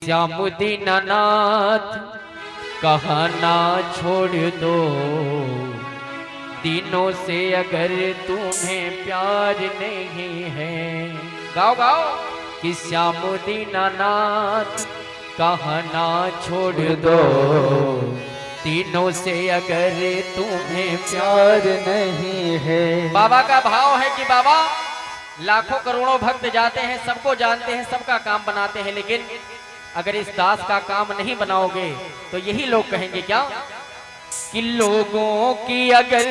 श्याम दीनानाथ कहना छोड़ दो, दिनों से अगर तुम्हें प्यार नहीं है। गाओ गाओ कि श्याम दीनानाथ कहना छोड़ दो, दिनों से अगर तुम्हें प्यार नहीं है। बाबा का भाव है कि बाबा लाखों करोड़ों भक्त जाते हैं, सबको जानते हैं, सबका काम बनाते हैं, लेकिन अगर इस दास का काम नहीं बनाओगे तो यही लोग कहेंगे क्या कि लोगों की अगर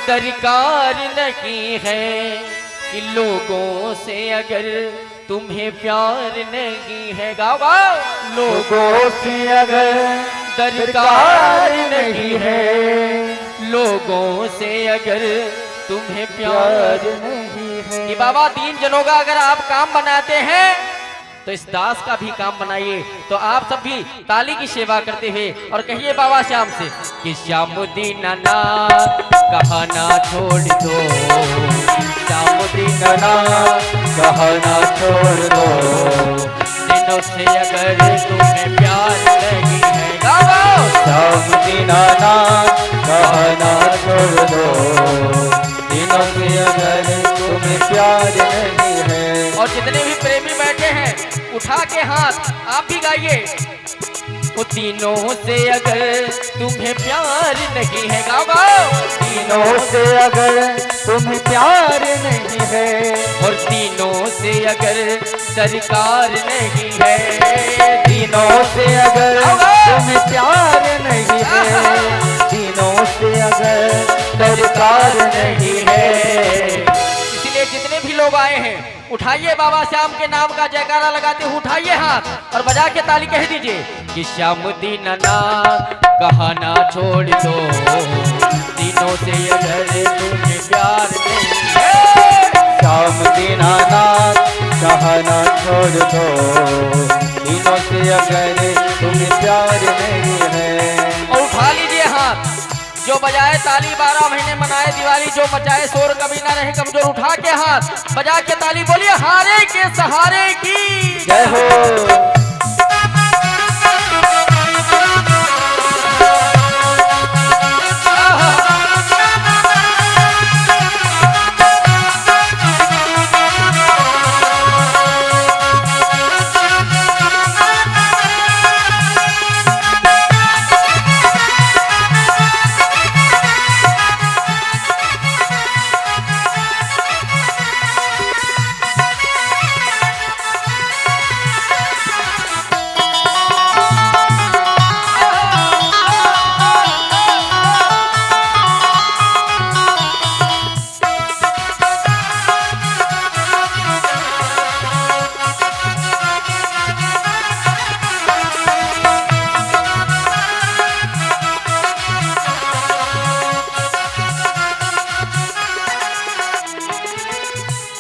दरकार नहीं है, कि लोगों से अगर तुम्हें प्यार नहीं है। गाओ गाओ लोगों से अगर दरकार नहीं है, लोगों से अगर तुम्हें प्यार नहीं है। कि बाबा दीन जनों का अगर आप काम बनाते हैं तो इस दास का भी काम बनाइए। तो आप सब भी ताली की सेवा करते हुए और कहिए बाबा श्याम से कि श्याम दीनानाथ कहना छोड़ दो, श्याम दीनानाथ कहना छोड़ दो, दिनों से अगर तुम्हें प्यार नहीं है। गाओ श्याम दीनानाथ कहना छोड़ दो, दिनों से अगर तुम्हें प्यार नहीं है। और जितने भी प्रेमी बैठे हैं उठा के हाथ आप भी गाइए। वो तीनों से अगर तुम्हें प्यार नहीं है। गाओ गाओ तीनों से अगर तुम्हें प्यार नहीं है, और तीनों से अगर सरकार नहीं है, तीनों से अगर तुम्हें प्यार नहीं है, तीनों से अगर दरकार नहीं है। इसलिए जितने भी लोग आए हैं उठाइए बाबा श्याम के नाम का जयकारा लगाते हुए उठाइए हाथ और बजा के ताली कह दीजिए कि श्याम दीनानाथ कहना छोड़ दो, दिनों से अगर तुम्हें प्यार नहीं है। श्याम दीनानाथ कहना छोड़ दो, दिनों से अगर तुम्हें प्यार नहीं है। और उठा लीजिए हाथ, जो बजाए ताली 12 महीने मनाए दिवाली, जो मचाए शोर कभी ना रहे कमजोर। उठा के हाथ बजा के ताली बोलिए हारे के सहारे की जय हो।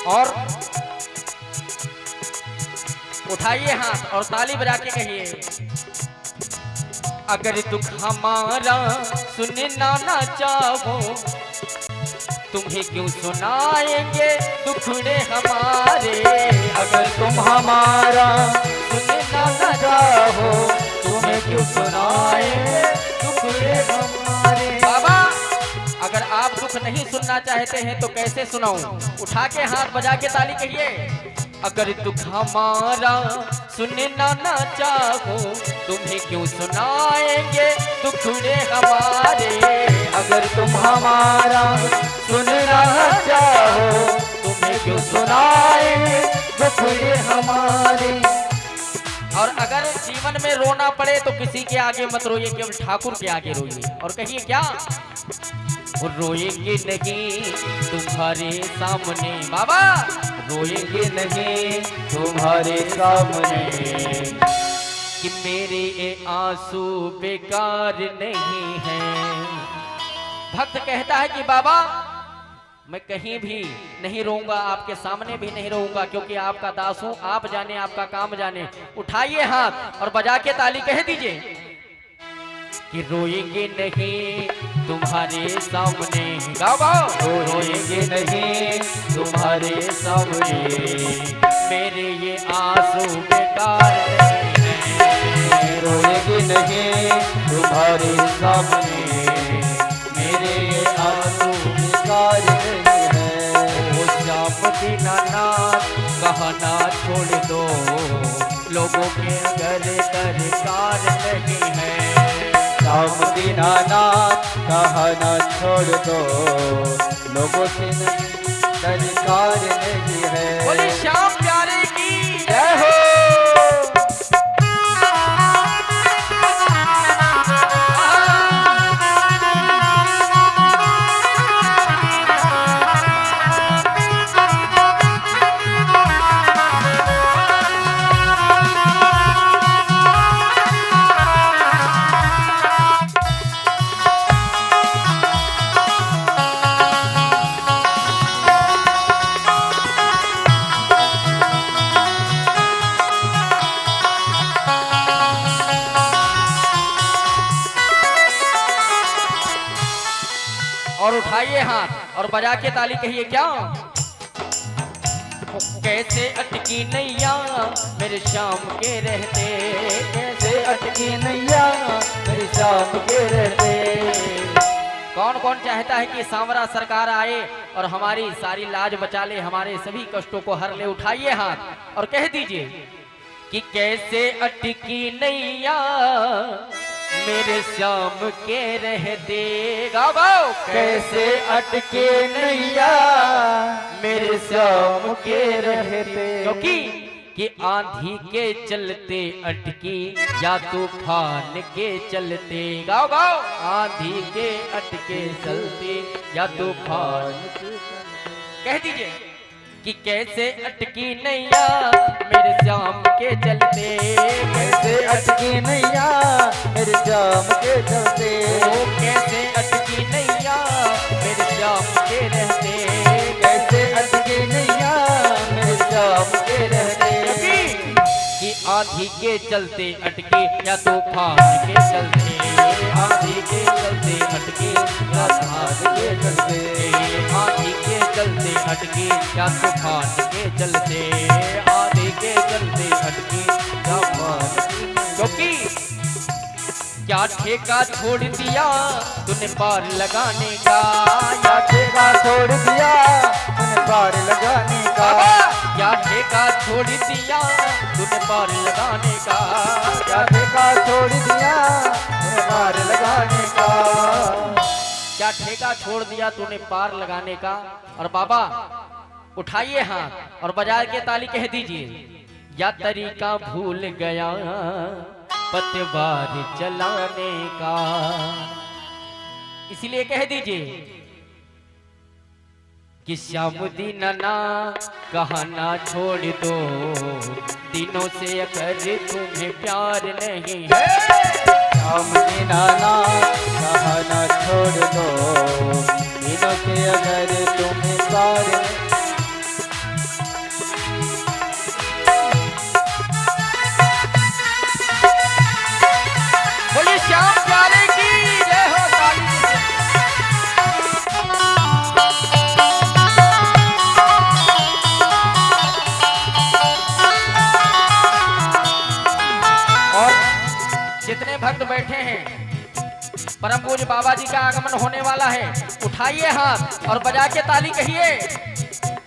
और उठाइए हाथ और ताली बजा के कहिए अगर दुख हमारा सुनना ना चाहो, तुम्हें क्यों सुनाएंगे दुखड़े हमारे। अगर तुम हमारा सुनना ना चाहो, तुम्हें क्यों सुनाएंगे दुखड़े हमारे। बाबा अगर आप दुख नहीं सुनना चाहते हैं तो कैसे सुनाऊं। उठा के हाथ बजा के ताली कहिए अगर दुख हमारा सुनना ना चाहो, तुम्हें क्यों सुनाएंगे दुखड़े हमारे। अगर तुम हमारा सुनना चाहो, तुम्हें क्यों सुनाएंगे दुखड़े हमारे। और अगर जीवन में रोना पड़े तो किसी के आगे मत रोइए, केवल ठाकुर के आगे रोइए। और कहिए क्या रोएंगे नहीं तुम्हारे सामने। बाबा रोएंगे नहीं तुम्हारे सामने, कि मेरे ये आंसू बेकार नहीं है। भक्त कहता है कि बाबा मैं कहीं भी नहीं रोऊंगा, आपके सामने भी नहीं रोऊंगा, क्योंकि आपका दास हूं, आप जाने आपका काम जाने। उठाइए हाथ और बजा के ताली कह दीजिए कि रोएंगे नहीं तुम्हारे सामने। गाओ गाओ रोएंगे नहीं तुम्हारे सामने, मेरे ये आंसू बेकार नहीं है। नहीं तुम्हारे सामने मेरे ये आंसू बेकार नहीं है। ओ श्याम दीनानाथ कहना छोड़ दो, लोगों के अगर दरकार नहीं है। श्याम दीनानाथ कहना छोड़ दो, लोगों से दरकार नहीं है। बोले श्याम प्यारे की जय हो। और उठाइए हाथ और बजा के ताली कहिए क्या। कैसे अटकी नैया मेरे श्याम के रहते, कैसे अटकी नैया मेरे श्याम के रहते। कौन कौन चाहता है कि सांवरा सरकार आए और हमारी सारी लाज बचा ले, हमारे सभी कष्टों को हर ले। उठाइए हाथ और कह दीजिए कि कैसे अटकी नैया मेरे श्याम के रहते। गाओ गाओ। कैसे अटके नैया मेरे श्याम के रहते। क्योंकि कि आंधी के चलते अटकी या तूफान के चलते। गाओ गाओ। आंधी के अटके चलते या तूफान। कह दीजिए कि कैसे अटकी नैया मेरे श्याम के चलते। कैसे अटकी नैया मेरे श्याम के चलते। ओ कैसे अटकी नैया मेरे श्याम के रहते। कैसे अटकी नैया मेरे श्याम के रहते। कि आंधी के चलते अटके या तूफान के चलते। आंधी के चलते अटके या तूफान के चलते। आंधी के चलते अटके या तूफान के चलते। आंधी के चलते अटके या तूफान। क्योंकि क्या ठेका छोड़ दिया तूने पार लगाने का। या ठेका छोड़ दिया तूने पार लगाने का। क्या ठेका छोड़ दिया तूने पार लगाने का। या ठेका छोड़ दिया तूने पार लगाने का। क्या ठेका छोड़ दिया तूने पार लगाने का। और बाबा उठाइए हाथ और बजा के ताली कह दीजिए। या तरीका भूल गया पतवार चलाने का। इसलिए कह दीजिए कि श्याम दीनाना कहना छोड़ दो, दिनों से अगर तुम्हें प्यार नहीं है। श्याम दीनाना कहना छोड़ दो, दिनों से अगर तुम्हें प्यार। बोलिए श्याम प्यारे की जय हो। ताली से। और जितने भक्त बैठे हैं, परम पूज्य बाबा जी का आगमन होने वाला है। उठाइए हाथ और बजा के ताली कहिए।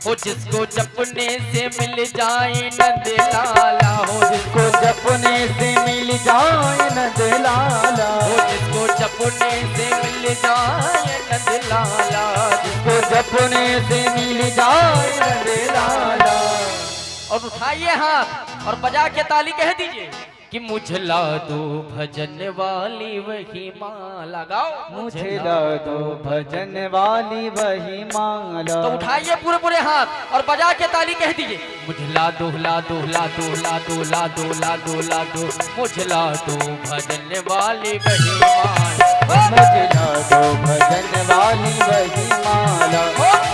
हो जिसको जपने से मिल जाए नंद लाला। हो जिसको जपने से मिल जाए नंद लाला। हो जिसको जपने से मिल जाए नंद लाला। जिसको जपने से मिल जाए नंद लाला। और उठाइए हाथ और बजा के ताली कह दीजिए कि मुझला दो भजन वाली वही माला। गाओ। मुझे ला दो भजन वाली वही माला। तो उठाइए पूरे पूरे हाथ और बजा के ताली कह दीजिए। मुझला दो ला दो ला दो ला दो ला दो ला दो ला दो। मुझला दो भजन वाली वही माला। मुझे ला दो भजन वाली वही माला।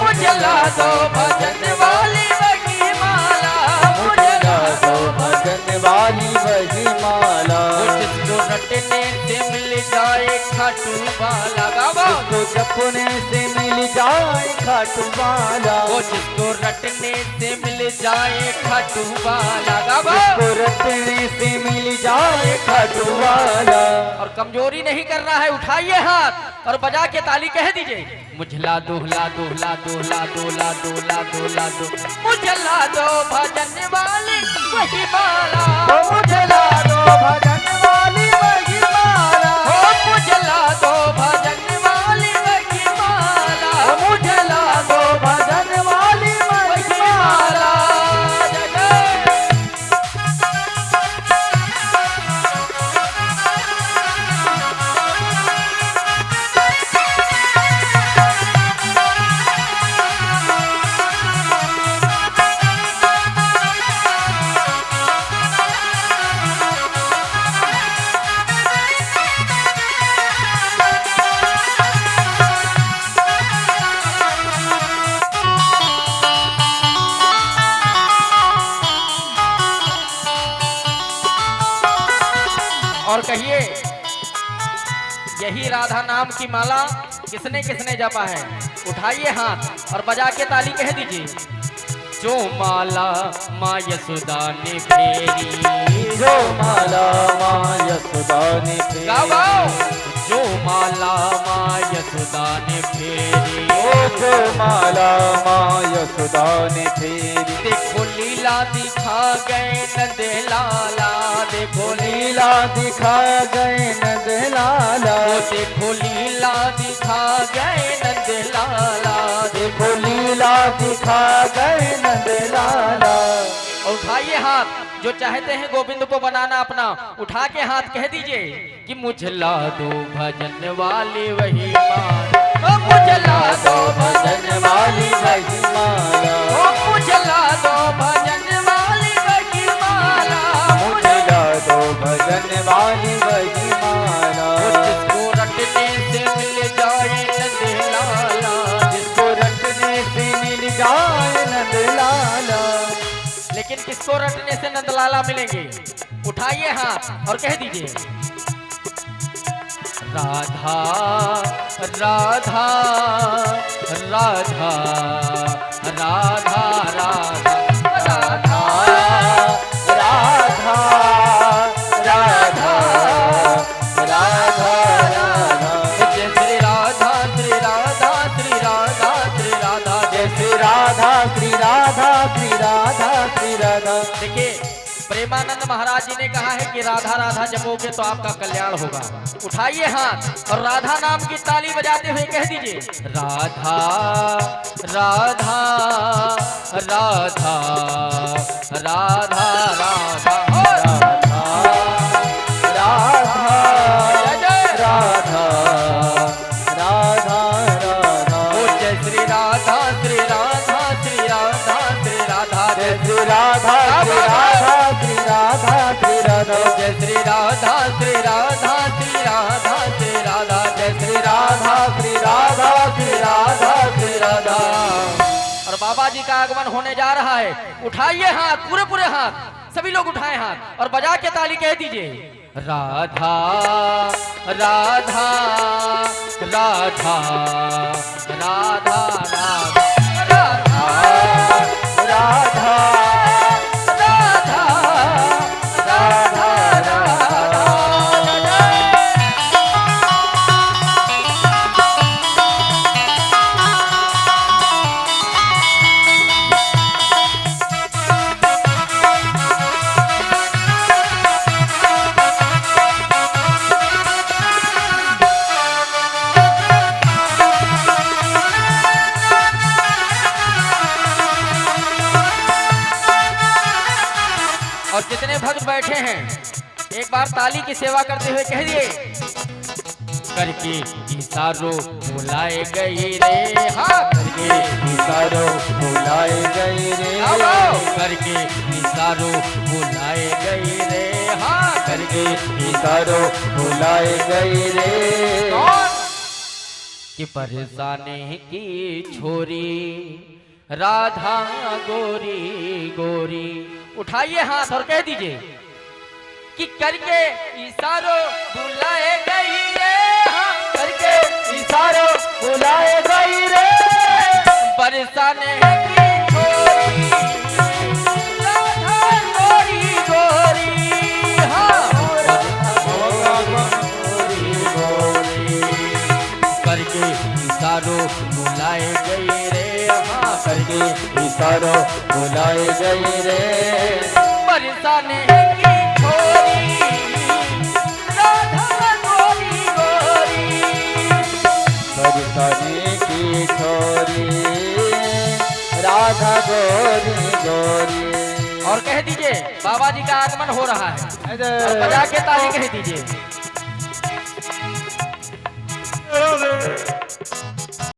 मुझला दो भजन वाली वही माला। मुझे ला दो भजन वाली वही माला। जिसको रटने से मिल जाए खाटू वाला। गावा जिसको जपने से मिल जाए खाटू वाला, वो जिसको रटने से मिल जाए खाटू वाला। गावा जिसको रटने से मिल जाए खाटू वाला। और कमजोरी नहीं करना है, उठाइए हाथ और बजा के ताली कह दीजिए, मुझला दूल्हा दूल्हा दूल्हा दूल्हा दूल्हा दूल्हा दो, मुझला दो भजन वाली वही माला, मुझला दो भजन वाली वही माला, मुझला दो भजन वाली वही माला, मुझला दो भजन वाली वही माला। और कहिए, यही राधा नाम की माला किसने किसने जपा है? उठाइए हाथ और बजा के ताली कह दीजिए, जो माला माँ यशोदा ने फेरी, जो माला माँ यशोदा ने फेरी, गाओ गाओ, जो माला माँ यशोदा ने फेरी, जो माला माँ यशोदा ने फेरी। देखो लीला दिखा गए नंद लाला, देखो लीला दिखा गए नंद लाला, देखो लीला दिखा गए नंद लाला, देखो लीला दिखा गए नंद लाला। और उठाइए हाथ, जो चाहते हैं गोविंद को बनाना अपना, उठा के हाथ कह दीजिए कि मुझला दो भजन वाली वही माला, मुझला दो भजन वाली वही माला, मुझला दो भजन वाली वही माला, मुझला दो भजन वाली वही माला। जिसको रटने से मिल जाए नंद लाला, जिसको रटने से मिल जाए नंद लाला। लेकिन किसको रटने से नंदलाला मिलेंगे? उठाइए हाथ और कह दीजिए, राधा राधा राधा राधा राधा राधा राधा राधा राधा राधा। जय श्री राधा श्री राधा श्री राधा श्री राधा, जय श्री राधा श्री राधा श्री राधा श्री राधा। देखिए, प्रेमानंद महाराज जी ने कहा है कि राधा राधा जपोगे तो आपका कल्याण होगा। उठाइए हाथ और राधा नाम की ताली बजाते हुए कह दीजिए, राधा राधा राधा राधा राधा राधा राधा राधा। जय श्री राधा श्री राधा श्री राधा श्री राधा, जय श्री राधा श्री राधा श्री राधा श्री राधा। जय श्री राधा श्री राधा श्री राधा श्री राधा, जय श्री राधा श्री राधा श्री राधा श्री राधा। और बाबा जी का आगमन होने जा रहा है। उठाइए हाथ, पूरे पूरे हाथ, सभी लोग उठाएं हाथ और बजा के ताली कह दीजिए, राधा राधा राधा राधा राधा राधा और जितने भक्त बैठे हैं एक बार ताली की सेवा करते हुए कह दिए, करके इशारो बुलाए गई रे, हाँ करके इशारो बुलाए गए रे, करके इशारो बुलाए गई रे, हाँ करके इशारो बुलाए गए रे। कि परेशानी की छोरी राधा गोरी गोरी। उठाइए हाथ और कह दीजिए, कि करके इशारों बुलाए गई रे, हाँ करके इशारों बुलाए गई रे, बरसाने की छोरी राधा गोरी गोरी, हाँ करके इशारों बुलाए गई रे, हाँ करके इशारों बुलाए गई रे, बरसाने की छोरी राधा गोरी गोरी। बरसाने की छोरी राधा गोरी गोरी। और कह दीजिए बाबा जी का आगमन हो रहा है, और बजा के ताली कह दीजिए।